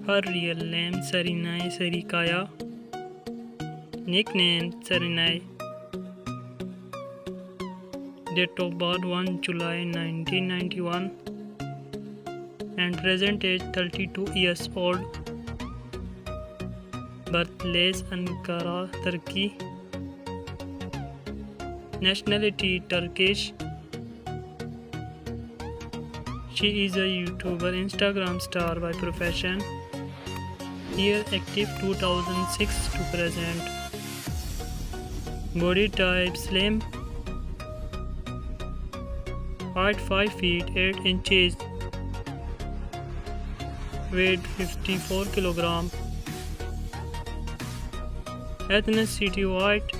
Her real name Serenay Sarikaya, nickname Serenay. Date of birth 1 July 1991 and present age 32 years old. Birthplace Ankara, Turkey. Nationality Turkish. She is a YouTuber, Instagram star by profession. Year active 2006 to present. Body type slim. Height 5 feet 8 inches. Weight 54 kilogram. Ethnicity white.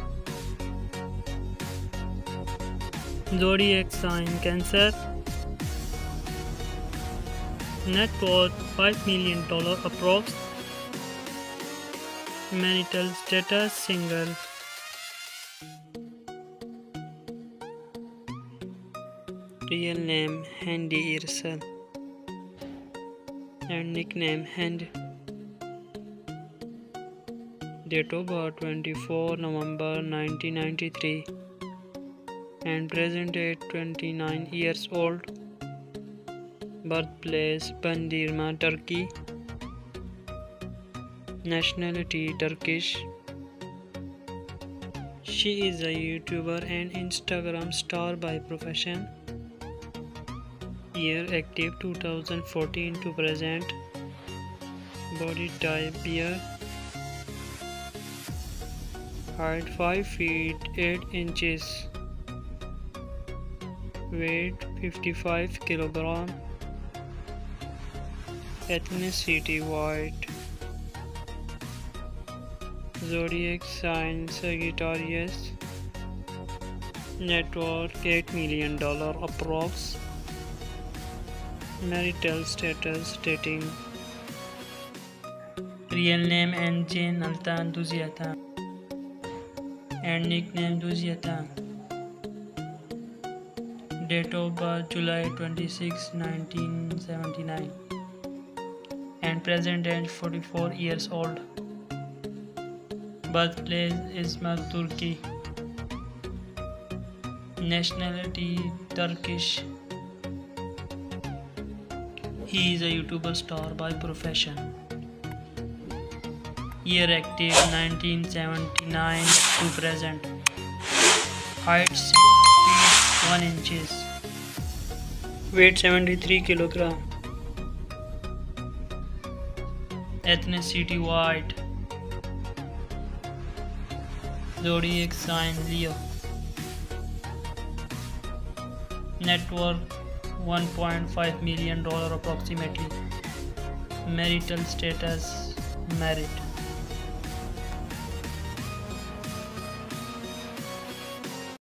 Zodiac sign Cancer. Net worth $5 million approx. Marital status single. Real name Hande Ercel and nickname Hande. Date of birth 24 November 1993 and present age 29 years old. Birthplace Bandirma, Turkey. Nationality Turkish. She is a YouTuber and Instagram star by profession. Year active 2014 to present. Body type Pear. Height 5 feet 8 inches. Weight 55 kilogram. Ethnicity white. Zodiac sign Sagittarius. Net worth $8 million approx. Marital status dating. Real name Engin, Altan, Duzyatan and nickname Düzyatan. Date of birth July 26, 1979 and present age 44 years old. Birthplace Izmir, Turkey. Nationality Turkish. He is a YouTuber star by profession. Year active 1979 to present. Height 6 feet 1 inches. Weight 73 kilogram. Ethnicity white. Zodiac sign Leo. Net worth $1.5 million approximately. Marital status married.